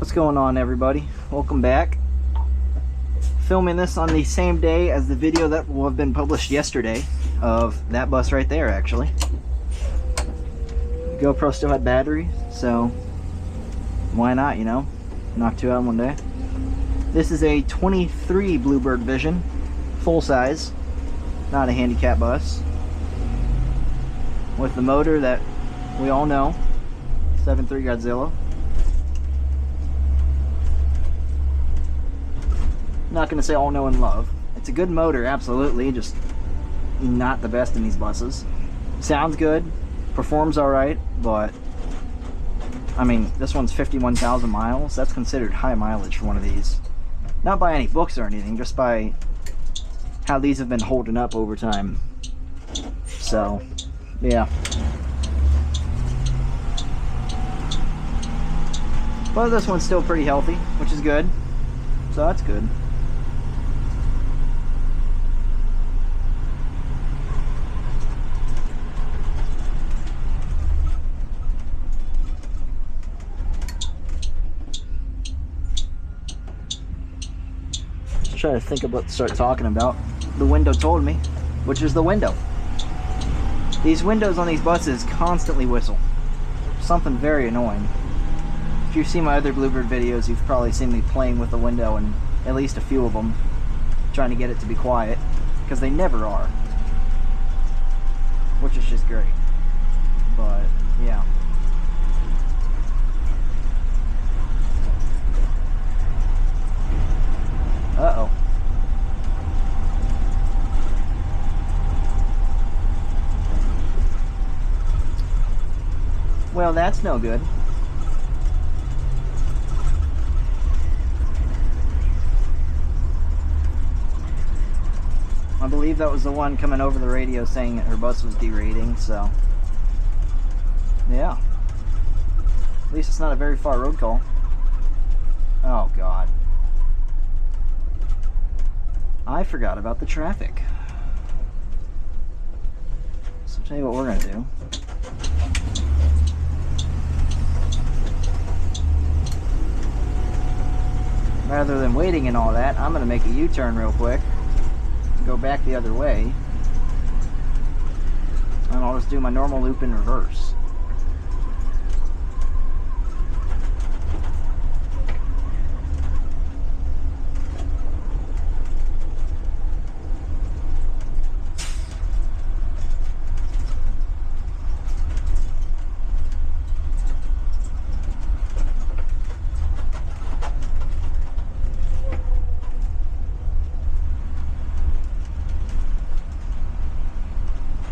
What's going on, everybody? Welcome back. Filming this on the same day as the video that will have been published yesterday of that bus right there, actually. GoPro still had battery, so why not, you know? Knock two out in one day. This is a 23 Bluebird Vision, full size, not a handicap bus, with the motor that we all know, 7.3 Godzilla. Not going to say all know and love. It's a good motor, absolutely, just not the best in these buses. Sounds good, performs alright, but I mean, this one's 51,000 miles. That's considered high mileage for one of these. Not by any books or anything, just by how these have been holding up over time. So, yeah. But this one's still pretty healthy, which is good. So that's good. Try to think of what to start talking about. The window told me, which is the window. These windows on these buses constantly whistle. Something very annoying. If you've seen my other Bluebird videos, you've probably seen me playing with the window and at least a few of them, trying to get it to be quiet, because they never are. Which is just great. But, yeah. Uh-oh. Well, that's no good. I believe that was the one coming over the radio saying that her bus was derating, so yeah. At least it's not a very far road call. Oh God. I forgot about the traffic. So I'll tell you what we're gonna do. Rather than waiting and all that, I'm gonna make a U-turn real quick and go back the other way. And I'll just do my normal loop in reverse.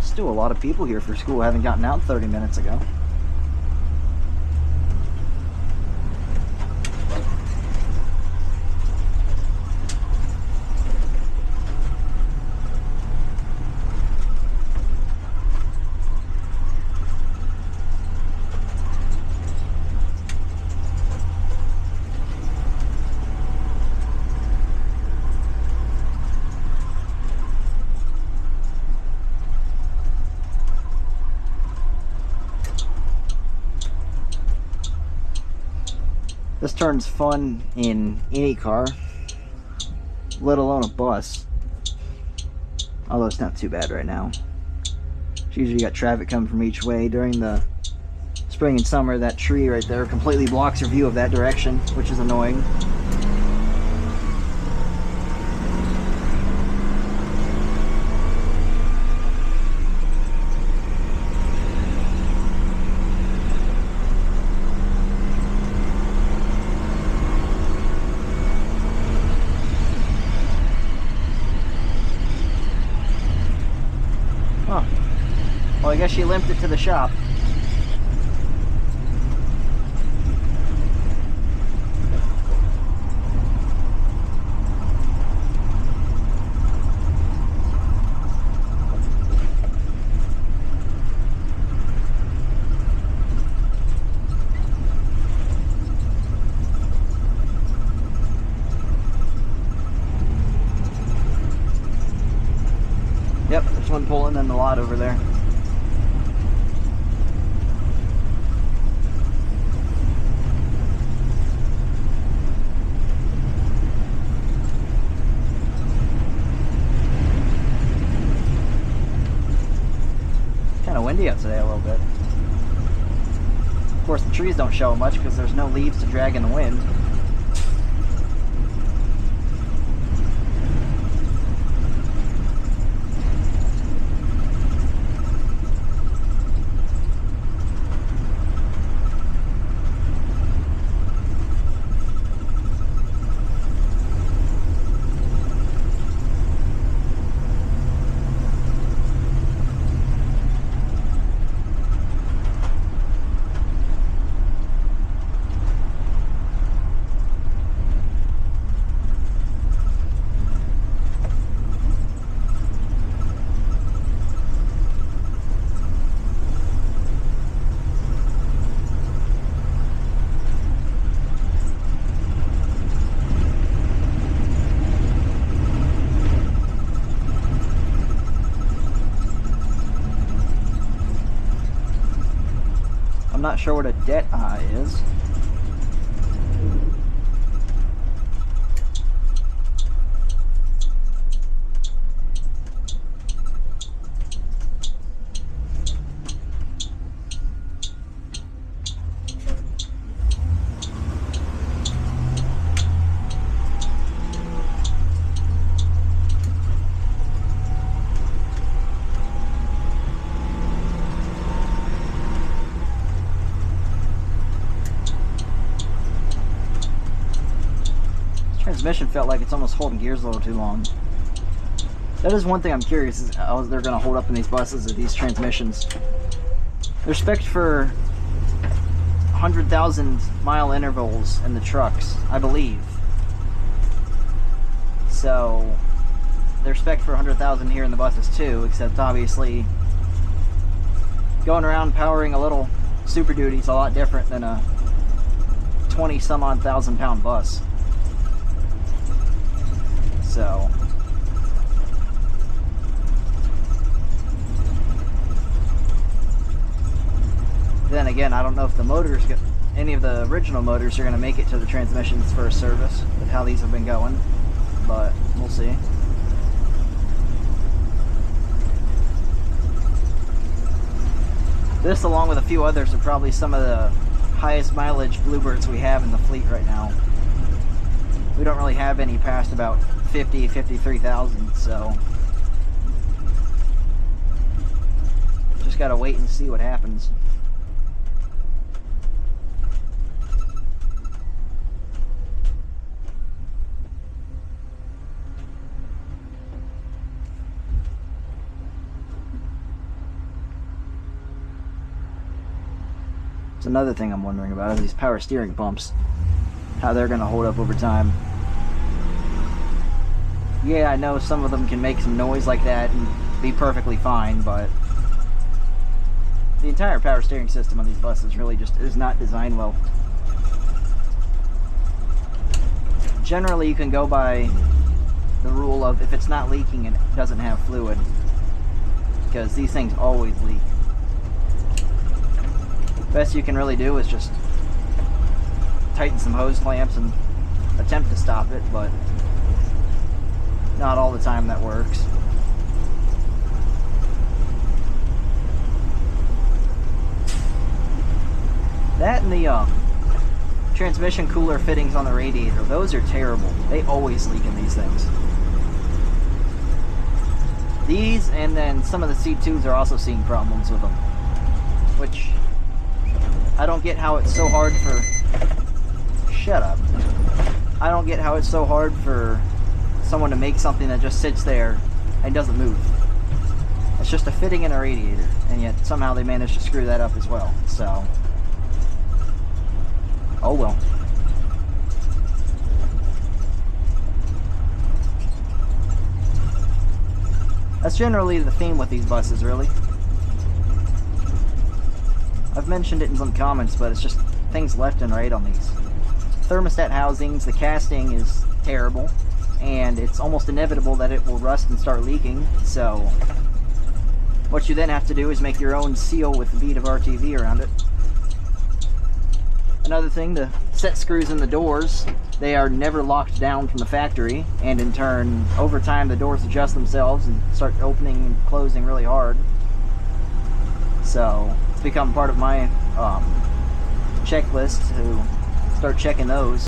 Still a lot of people here for school. Haven't gotten out 30 minutes ago. This turn's fun in any car, let alone a bus. Although it's not too bad right now. It's usually got traffic coming from each way. During the spring and summer, that tree right there completely blocks your view of that direction, which is annoying. Well, I guess she limped it to the shop. Yep, there's one pulling in the lot over there. windy out today a little bit. Of course, the trees don't show much because there's no leaves to drag in the wind. I'm not sure what a dead eye is. Transmission felt like it's almost holding gears a little too long. That is one thing I'm curious is how they're going to hold up in these buses, these transmissions. They're spec'd for 100,000 mile intervals in the trucks, I believe. So they're spec'd for 100,000 here in the buses too, except obviously going around powering a little Super Duty is a lot different than a 20 some odd thousand pound bus. So then again, I don't know if the motors, any of the original motors are going to make it to the transmissions for a service with how these have been going, but we'll see. This, along with a few others, are probably some of the highest mileage Bluebirds we have in the fleet right now. We don't really have any past about 53,000, so just gotta wait and see what happens. It's another thing I'm wondering about is these power steering pumps, how they're gonna hold up over time. Yeah, I know some of them can make some noise like that and be perfectly fine, but the entire power steering system on these buses really just is not designed well. Generally, you can go by the rule of if it's not leaking and it doesn't have fluid, because these things always leak. Best you can really do is just tighten some hose clamps and attempt to stop it, but not all the time that works. That and the transmission cooler fittings on the radiator, those are terrible. They always leak in these things. These, and then some of the C2s are also seeing problems with them, which I don't get how it's so hard for... Shut up. I don't get how it's so hard for someone to make something that just sits there and doesn't move. It's just a fitting in a radiator, and yet somehow they managed to screw that up as well. So, oh well. That's generally the theme with these buses, really. I've mentioned it in some comments, but it's just things left and right on these. Thermostat housings, the casting is terrible, and it's almost inevitable that it will rust and start leaking, so what you then have to do is make your own seal with the bead of RTV around it. Another thing, the set screws in the doors, they are never locked down from the factory, and in turn, over time the doors adjust themselves and start opening and closing really hard. So it's become part of my checklist to start checking those.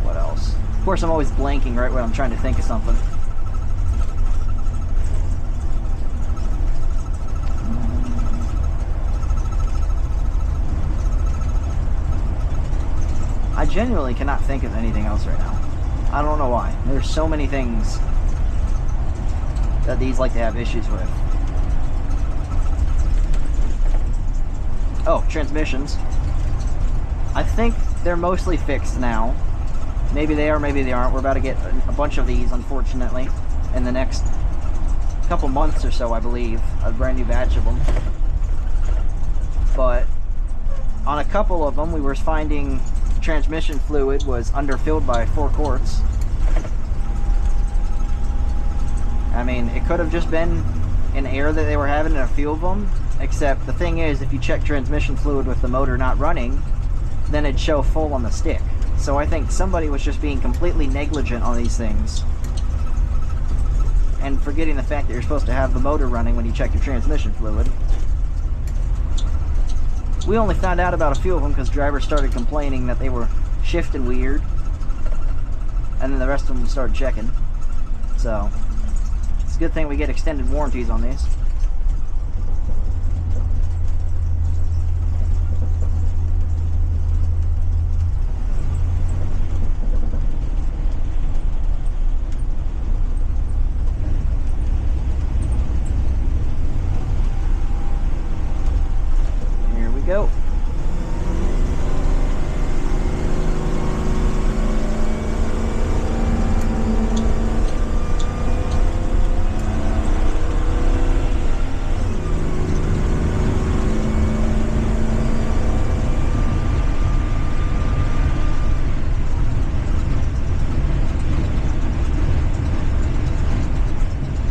What else? Of course, I'm always blanking right when I'm trying to think of something. I genuinely cannot think of anything else right now. I don't know why. There's so many things that these like to have issues with. Oh, transmissions. I think they're mostly fixed now. Maybe they are, maybe they aren't. We're about to get a bunch of these, unfortunately, in the next couple months or so, I believe. A brand new batch of them. But on a couple of them, we were finding transmission fluid was underfilled by 4 quarts. I mean, it could have just been an error that they were having in a few of them, except the thing is, if you check transmission fluid with the motor not running, then it'd show full on the stick. So I think somebody was just being completely negligent on these things and forgetting the fact that you're supposed to have the motor running when you check your transmission fluid. We only found out about a few of them because drivers started complaining that they were shifting weird, and then the rest of them started checking. So it's a good thing we get extended warranties on these. Go.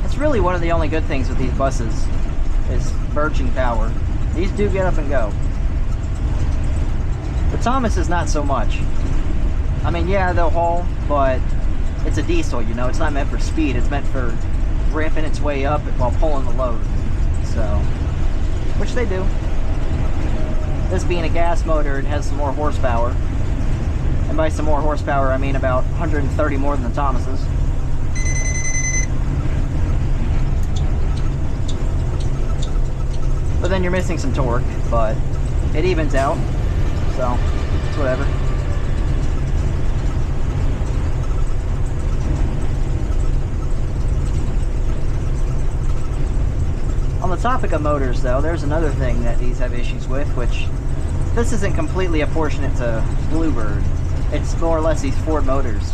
That's really one of the only good things with these buses is birching power. These do get up and go. The Thomas is not so much. I mean, yeah, they'll haul, but it's a diesel, you know. It's not meant for speed. It's meant for ramping its way up while pulling the load. So, which they do. This being a gas motor, it has some more horsepower. And by some more horsepower, I mean about 130 more than the Thomas's. But then you're missing some torque, but it evens out, so it's whatever. On the topic of motors, though, there's another thing that these have issues with, which this isn't completely apportionate to Bluebird. It's more or less these Ford motors.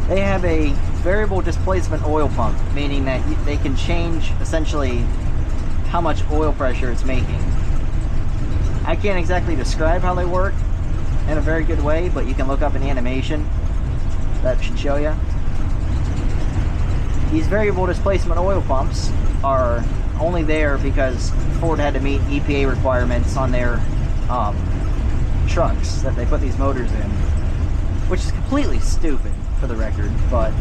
They have a variable displacement oil pump, meaning that they can change essentially how much oil pressure it's making. I can't exactly describe how they work in a very good way, but you can look up an animation that should show you. These variable displacement oil pumps are only there because Ford had to meet EPA requirements on their trucks that they put these motors in, which is completely stupid for the record, but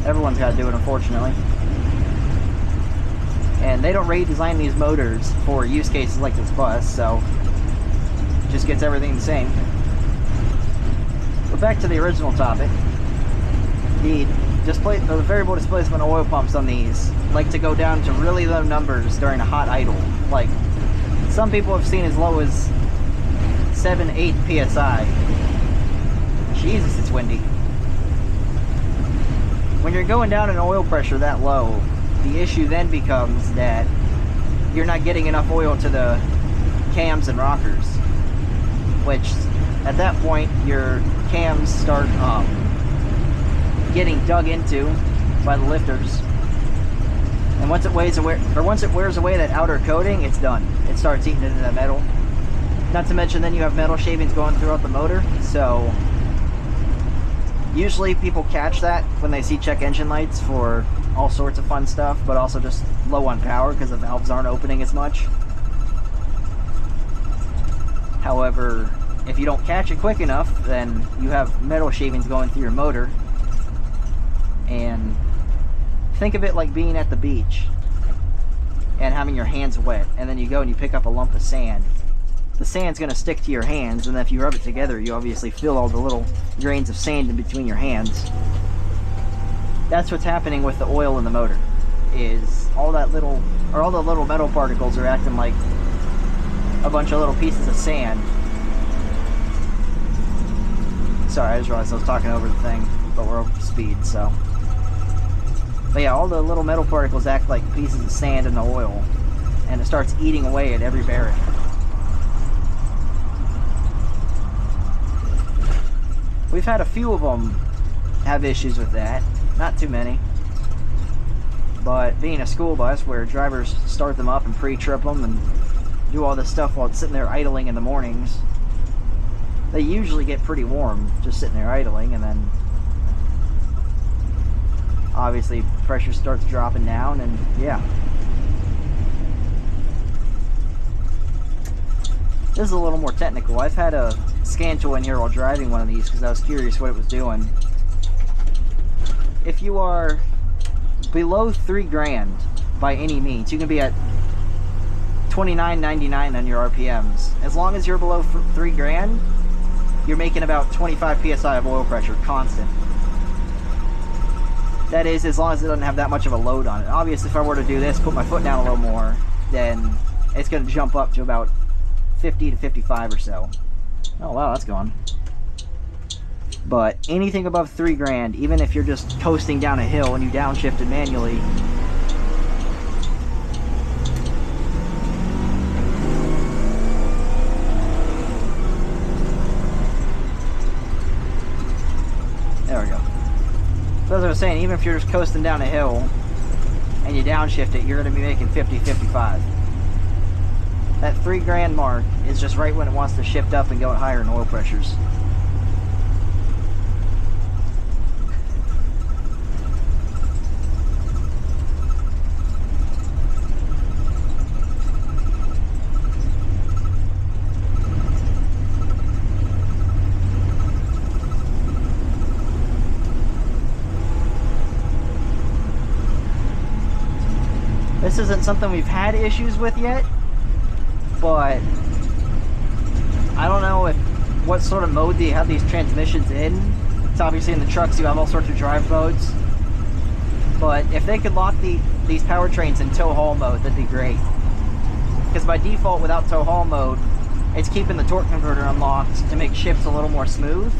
everyone's got to do it, unfortunately. And they don't redesign these motors for use cases like this bus, so it just gets everything the same. But back to the original topic. The variable displacement oil pumps on these like to go down to really low numbers during a hot idle. Like, some people have seen as low as 7-8 psi. Jesus, it's windy. When you're going down in oil pressure that low, the issue then becomes that you're not getting enough oil to the cams and rockers, which at that point your cams start getting dug into by the lifters, and once it wears away that outer coating, it's done. It starts eating into the metal. Not to mention then you have metal shavings going throughout the motor, so usually people catch that when they see check engine lights for all sorts of fun stuff, but also just low on power because the valves aren't opening as much. However, if you don't catch it quick enough, then you have metal shavings going through your motor, and think of it like being at the beach and having your hands wet, and then you go and you pick up a lump of sand. The sand's going to stick to your hands, and then if you rub it together, you obviously feel all the little grains of sand in between your hands. That's what's happening with the oil in the motor, is all the little metal particles are acting like a bunch of little pieces of sand. Sorry, I just realized I was talking over the thing, but we're over speed, so. But yeah, all the little metal particles act like pieces of sand in the oil, and it starts eating away at every bearing. We've had a few of them have issues with that, not too many. But being a school bus where drivers start them up and pre-trip them and do all this stuff while it's sitting there idling in the mornings, they usually get pretty warm just sitting there idling, and then obviously pressure starts dropping down, and yeah. This is a little more technical. I've had a scan tool in here while driving one of these because I was curious what it was doing. If you are below 3 grand by any means, you can be at 29.99 on your RPMs. As long as you're below 3 grand, you're making about 25 psi of oil pressure constant. That is, as long as it doesn't have that much of a load on it. Obviously, if I were to do this, put my foot down a little more, then it's going to jump up to about 50 to 55 or so. Oh wow, that's gone. But anything above 3 grand, even if you're just coasting down a hill and you downshifted manually, there we go. So as I was saying, even if you're just coasting down a hill and you downshift it, you're going to be making 50, 55. That 3 grand mark is just right when it wants to shift up and go at higher in oil pressures. This isn't something we've had issues with yet, but I don't know what sort of mode they have these transmissions in. It's obviously in the trucks you have all sorts of drive modes, but if they could lock these powertrains in tow haul mode, that'd be great. Because by default, without tow haul mode, it's keeping the torque converter unlocked to make shifts a little more smooth.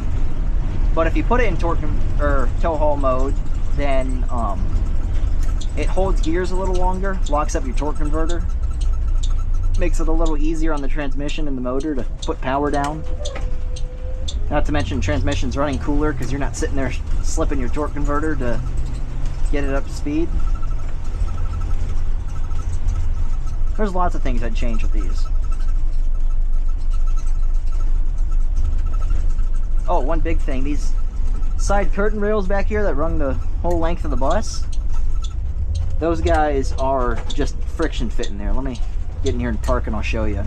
But if you put it in tow haul mode, then it holds gears a little longer, locks up your torque converter, makes it a little easier on the transmission and the motor to put power down. Not to mention transmission's running cooler because you're not sitting there slipping your torque converter to get it up to speed. There's lots of things I'd change with these. Oh, one big thing, these side curtain rails back here that run the whole length of the bus, those guys are just friction fitting there. Let me get in here and park and I'll show you.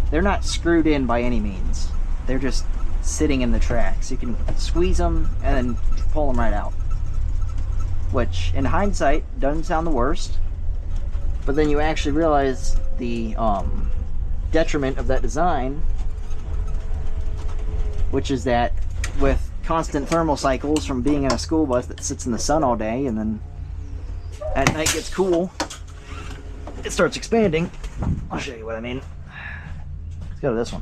They're not screwed in by any means. They're just sitting in the tracks. You can squeeze them and then pull them right out. Which, in hindsight, doesn't sound the worst. But then you actually realize the detriment of that design, which is that with constant thermal cycles from being in a school bus that sits in the sun all day and then at night gets cool, it starts expanding. I'll show you what I mean. Let's go to this one.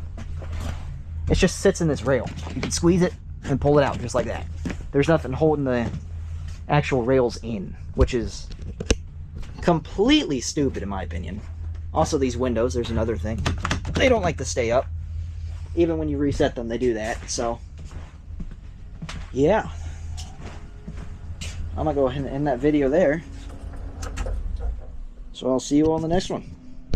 It just sits in this rail. You can squeeze it and pull it out just like that. There's nothing holding the actual rails in, which is completely stupid in my opinion. Also, these windows, there's another thing. They don't like to stay up. Even when you reset them, they do that. So, yeah. I'm gonna go ahead and end that video there. So I'll see you on the next one.